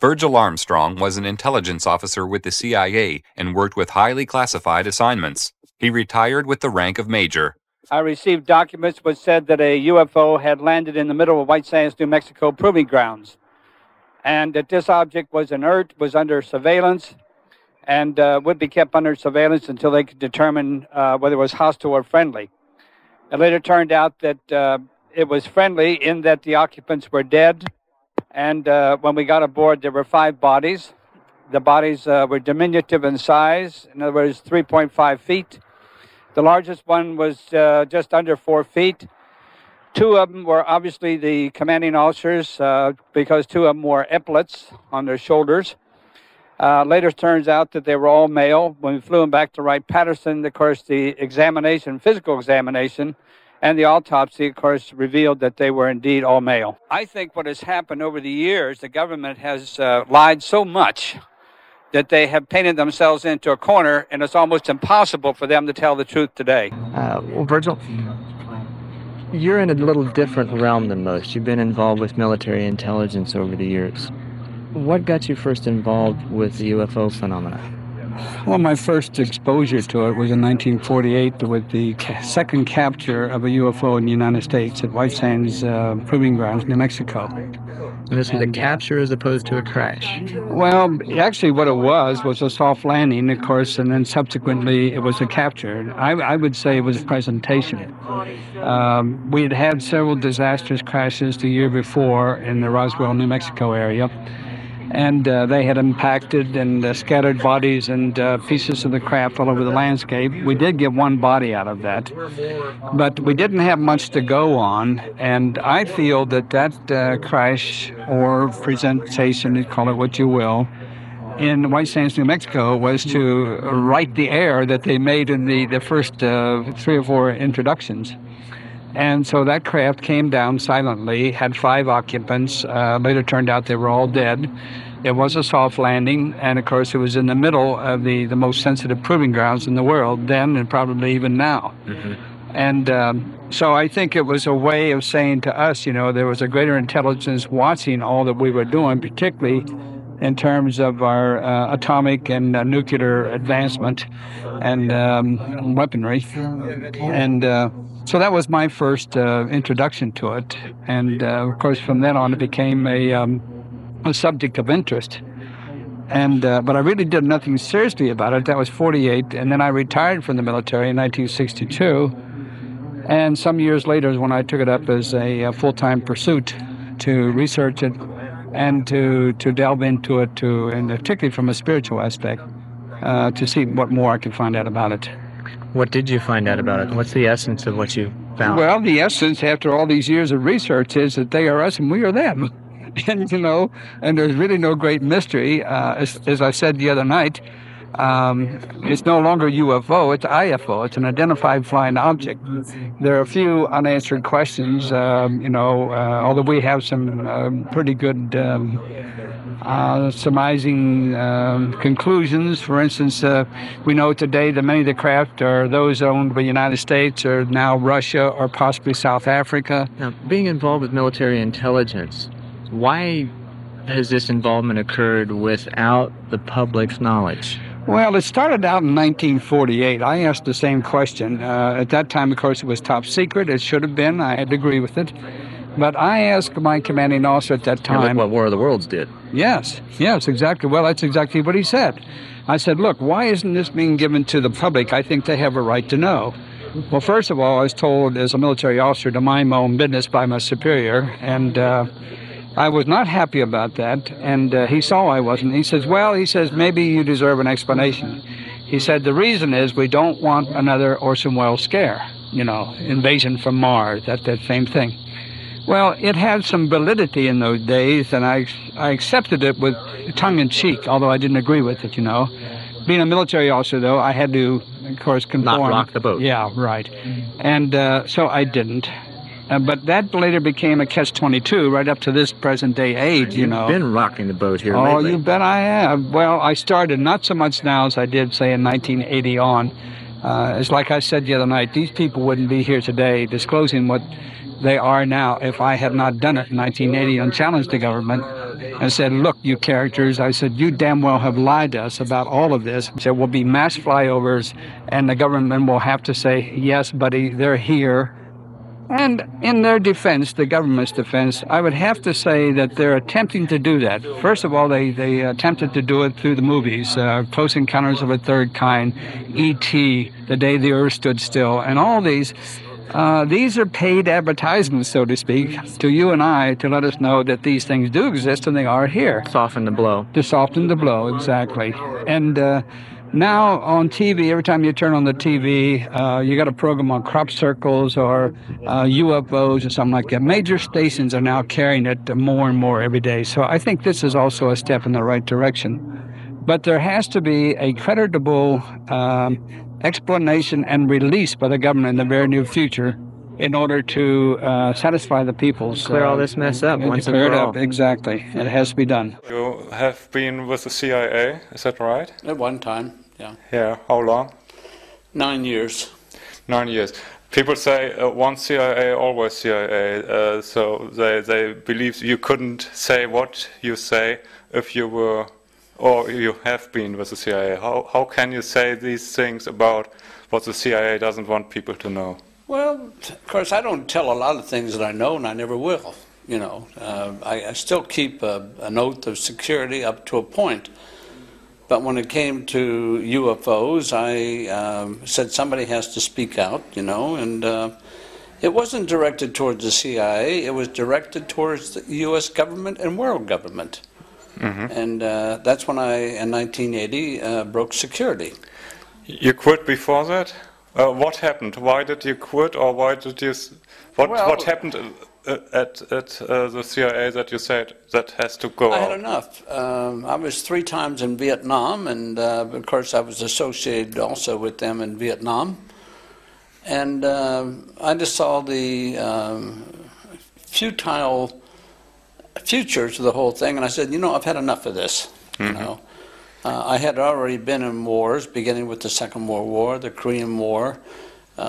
Virgil Armstrong was an intelligence officer with the CIA and worked with highly classified assignments. He retired with the rank of major. I received documents which said that a UFO had landed in the middle of White Sands, New Mexico proving grounds, and that this object was inert, was under surveillance, and would be kept under surveillance until they could determine whether it was hostile or friendly. It later turned out that it was friendly in that the occupants were dead, and when we got aboard, there were 5 bodies. The bodies were diminutive in size, in other words, 3.5 feet. The largest one was just under 4 feet. 2 of them were obviously the commanding officers because 2 of them wore epaulets on their shoulders. Later turns out that they were all male. When we flew them back to Wright-Patterson, of course, the examination, physical examination, and the autopsy, of course, revealed that they were indeed all male. I think what has happened over the years, the government has lied so much that they have painted themselves into a corner, and it's almost impossible for them to tell the truth today. Well, Virgil, you're in a little different realm than most. You've been involved with military intelligence over the years. What got you first involved with the UFO phenomena? Well, my first exposure to it was in 1948 with the second capture of a UFO in the United States at White Sands Proving Grounds, New Mexico. And this was a capture as opposed to a crash? Well, actually what it was a soft landing, of course, and then subsequently it was a capture. I would say it was a presentation. We had had several disastrous crashes the year before in the Roswell, New Mexico area. And they had impacted and scattered bodies and pieces of the craft all over the landscape. We did get 1 body out of that, but we didn't have much to go on. And I feel that crash or presentation, call it what you will, in White Sands, New Mexico, was to right the error that they made in the first 3 or 4 introductions. And so that craft came down silently, had 5 occupants. Later turned out they were all dead. It was a soft landing, and of course it was in the middle of the most sensitive proving grounds in the world then and probably even now. Mm-hmm. And so I think it was a way of saying to us, there was a greater intelligence watching all that we were doing, particularly in terms of our atomic and nuclear advancement and weaponry. And so that was my first introduction to it. And of course, from then on, it became a subject of interest. And but I really did nothing seriously about it. That was 48, and then I retired from the military in 1962. And some years later is when I took it up as a full-time pursuit to research it and to delve into it, and particularly from a spiritual aspect, to see what more I could find out about it. What did you find out about it? What's the essence of what you found? Well, the essence, after all these years of research, is that they are us and we are them. And, and there's really no great mystery. As I said the other night, it's no longer UFO, it's IFO. It's an identified flying object. There are a few unanswered questions, although we have some pretty good surmising conclusions. For instance, we know today that many of the craft are those owned by the United States or now Russia or possibly South Africa. Now, being involved with military intelligence, why has this involvement occurred without the public's knowledge? Well, it started out in 1948. I asked the same question. At that time, of course, it was top secret. It should have been. I had to agree with it. But I asked my commanding officer at that time... Look what War of the Worlds did. Yes, exactly. Well, that's exactly what he said. I said, look, why isn't this being given to the public? I think they have a right to know. Well, first of all, I was told as a military officer to mind my own business by my superior, and I was not happy about that, and he saw I wasn't. He says, maybe you deserve an explanation. He said, the reason is we don't want another Orson Welles scare, invasion from Mars, that same thing. Well, it had some validity in those days, and I accepted it with tongue-in-cheek, although I didn't agree with it, Being a military officer, though, I had to, of course, conform. Not rock the boat. Yeah, right. And so I didn't. But that later became a catch-22 right up to this present-day age, You've been rocking the boat here lately. Oh, you bet I have. Well, I started not so much now as I did, say, in 1980 on. It's like I said the other night, these people wouldn't be here today disclosing what they are now if I had not done it in 1980 and challenged the government and said, look, you characters, I said, you damn well have lied to us about all of this. There will be mass flyovers, and the government will have to say, yes, buddy, they're here. And in their defense, the government's defense, I would have to say that they're attempting to do that. First of all, they attempted to do it through the movies, Close Encounters of a Third Kind, E.T., The Day the Earth Stood Still, and all these. These are paid advertisements, so to speak, to you and I to let us know that these things do exist and they are here. Soften the blow. To soften the blow, exactly. And now on TV, every time you turn on the TV, you got a program on crop circles or UFOs or something like that. Major stations are now carrying it more and more every day. So I think this is also a step in the right direction. But there has to be a creditable explanation and release by the government in the very near future in order to satisfy the people's... Clear all this mess up once and for all. Exactly. It has to be done. You have been with the CIA, is that right? At one time, yeah. Yeah, how long? 9 years. 9 years. People say once CIA, always CIA, so they believe you couldn't say what you say if you were, or you have been with the CIA. How can you say these things about what the CIA doesn't want people to know? Well, of course, I don't tell a lot of things that I know, and I never will. You know, I still keep an oath of security up to a point. But when it came to UFOs, I said somebody has to speak out, you know, and it wasn't directed towards the CIA. It was directed towards the U.S. government and world government. Mm-hmm. And that's when I, in 1980, broke security. You quit before that? What happened? Why did you quit, or why did you? What happened at the CIA that you said that has to go? I had enough. I was 3 times in Vietnam, and of course I was associated also with them in Vietnam. And I just saw the futile future to the whole thing, and I said, you know, I've had enough of this. Mm-hmm. You know. I had already been in wars, beginning with the Second World War, the Korean War,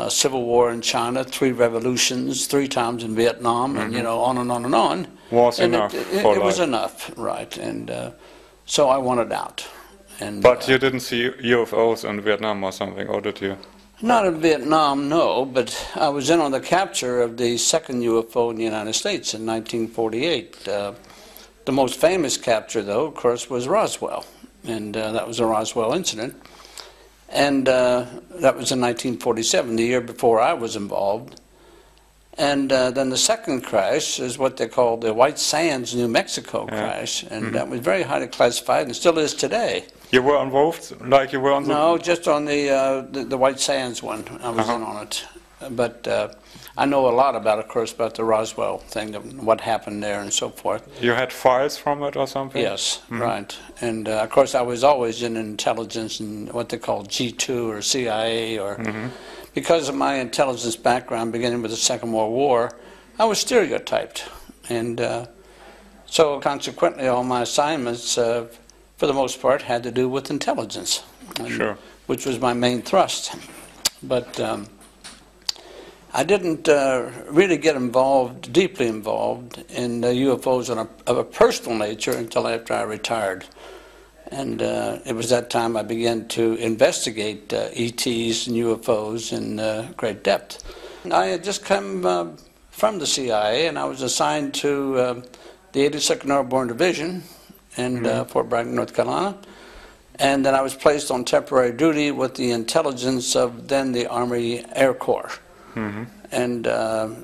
Civil War in China, 3 revolutions, 3 times in Vietnam, mm-hmm. and you know, on and on and on. Was enough. It was enough, right? And so I wanted out. And but you didn't see UFOs in Vietnam or something, or did you? Not in Vietnam, no. But I was in on the capture of the second UFO in the United States in 1948. The most famous capture, though, of course, was Roswell. And that was a Roswell incident. And that was in 1947, the year before I was involved. And then the second crash is what they call the White Sands, New Mexico crash. And mm-hmm. that was very highly classified and still is today. You were involved? Like you were on the... No, just on the White Sands one. I was in on it. But I know a lot about, of course, about the Roswell thing, what happened there and so forth. You had files from it or something? Yes, mm-hmm. right. And, of course, I was always in intelligence and what they call G2 or CIA. Or mm-hmm. Because of my intelligence background, beginning with the Second World War, I was stereotyped. And so, consequently, all my assignments, for the most part, had to do with intelligence. Sure. Which was my main thrust. But... I didn't really get involved, deeply involved, in UFOs of a personal nature until after I retired. And it was that time I began to investigate ETs and UFOs in great depth. I had just come from the CIA, and I was assigned to the 82nd Airborne Division in Fort Bragg, North Carolina. And then I was placed on temporary duty with the intelligence of then the Army Air Corps. Mm-hmm. And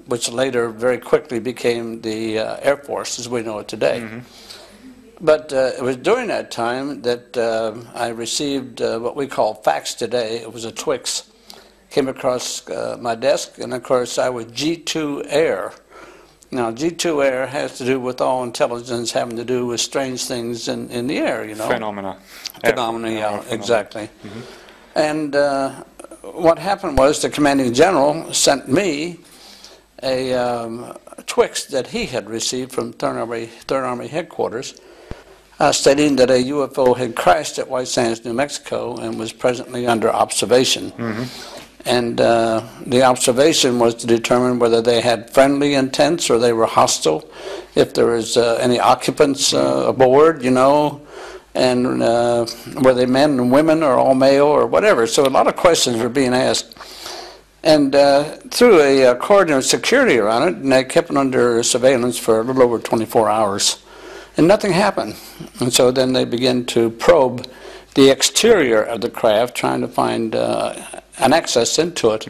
which later very quickly became the Air Force as we know it today. Mm-hmm. But it was during that time that I received what we call fax today. It was a Twix. Came across my desk, and of course I was G2 Air. Now G2 Air has to do with all intelligence having to do with strange things in the air, you know. Phenomena. Phenomena, yeah, exactly. Mm-hmm. And what happened was the commanding general sent me a Twix that he had received from 3rd Army headquarters, stating that a UFO had crashed at White Sands, New Mexico, and was presently under observation. Mm-hmm. and the observation was to determine whether they had friendly intents or they were hostile, if there was any occupants aboard, you know, and were they men and women or all male or whatever. So a lot of questions were being asked. And through a cordon of security around it, and they kept it under surveillance for a little over 24 hours. And nothing happened. And so then they began to probe the exterior of the craft, trying to find an access into it.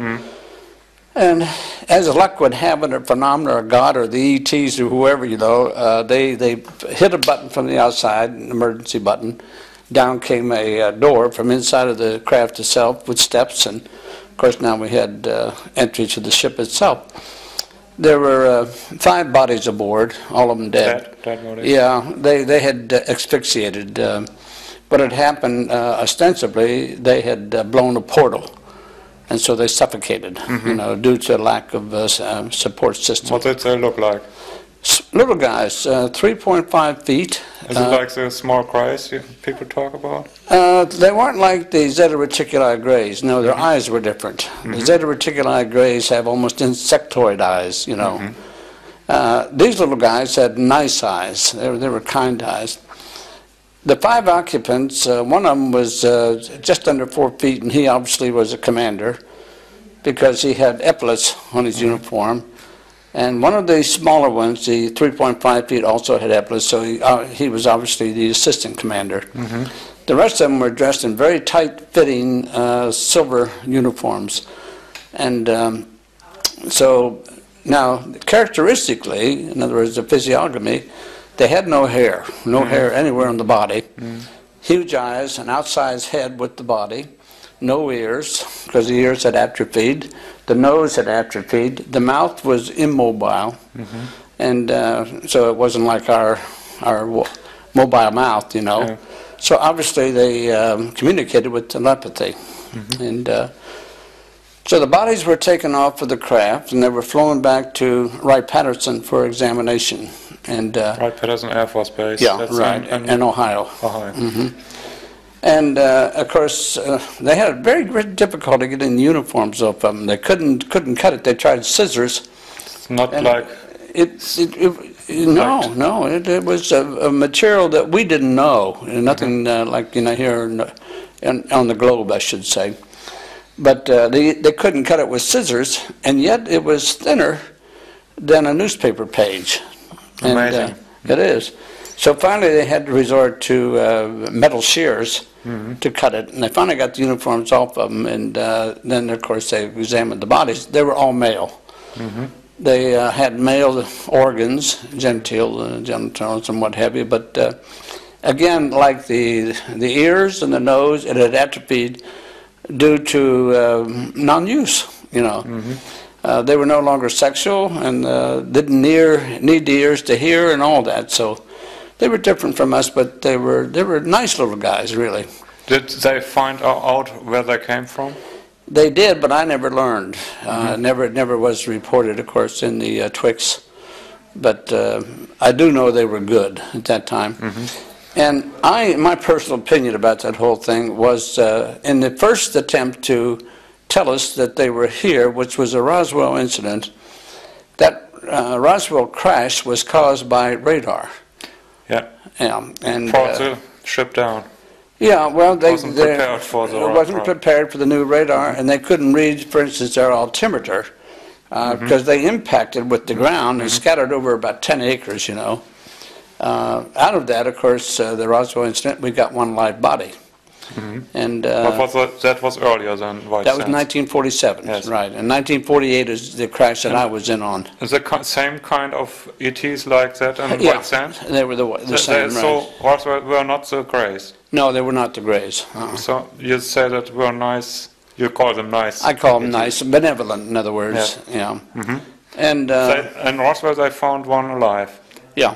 And as luck would have it, a phenomena or God or the ETs or whoever, you know, they hit a button from the outside, an emergency button. Down came a door from inside of the craft itself with steps, and of course now we had entry to the ship itself. There were 5 bodies aboard, all of them dead. Dead bodies. Yeah, they had asphyxiated. What had happened, ostensibly, they had blown a portal, and so they suffocated, you know, due to a lack of support system. What did they look like? Little guys, 3.5 feet. Is it like the small cries people talk about? They weren't like the Zeta reticuli grays. No, their eyes were different. The Zeta reticuli grays have almost insectoid eyes, you know. These little guys had nice eyes. They were kind eyes. The 5 occupants, one of them was just under 4 feet, and he obviously was a commander because he had epaulets on his uniform. And one of the smaller ones, the 3.5 feet, also had epaulets, so he was obviously the assistant commander. The rest of them were dressed in very tight-fitting silver uniforms. And so now, characteristically, in other words, the physiognomy, they had no hair anywhere on the body. Huge eyes, an outsized head with the body, no ears, because the ears had atrophied. The nose had atrophied. The mouth was immobile, and so it wasn't like our mobile mouth, you know. Yeah. So obviously they communicated with telepathy, and so the bodies were taken off of the craft, and they were flown back to Wright-Patterson for examination. And Wright-Patterson Air Force Base. Yeah, That's right, in Ohio. Ohio. And of course, they had very great difficulty getting the uniforms off of them. They couldn't cut it. They tried scissors. It's not like it was a material that we didn't know. Nothing like here on the globe, I should say. But they couldn't cut it with scissors, and yet it was thinner than a newspaper page. Amazing. And it is. So finally they had to resort to metal shears to cut it, and they finally got the uniforms off of them, and then of course they examined the bodies. They were all male. They had male organs, genitals and what have you, but again, like the ears and the nose, it had atrophied due to non-use, you know. They were no longer sexual and didn't need the ears to hear and all that, so they were different from us, but they were nice little guys, really. Did they find out where they came from? They did, but I never learned. It never was reported, of course, in the Twix. But I do know they were good at that time. And my personal opinion about that whole thing was in the first attempt to tell us that they were here, which was a Roswell incident, that Roswell crash was caused by radar. Yeah. And brought the ship down. Yeah, well, they wasn't prepared for the wasn't prepared for the new radar, and they couldn't read, for instance, their altimeter because they impacted with the ground and scattered over about 10 acres, you know. Out of that, of course, the Roswell incident, we got one live body. And that was earlier than White That was Sands. 1947, Yes. right. And 1948 is the crash that I was in on. Is the same kind of ETs like that in White Sands? They were the same, So Roswell were not the Greys. No, they were not the Greys. So you say that were nice. You call them nice. I call them nice, benevolent, in other words. Yeah. And In Roswell, they found one alive. yeah.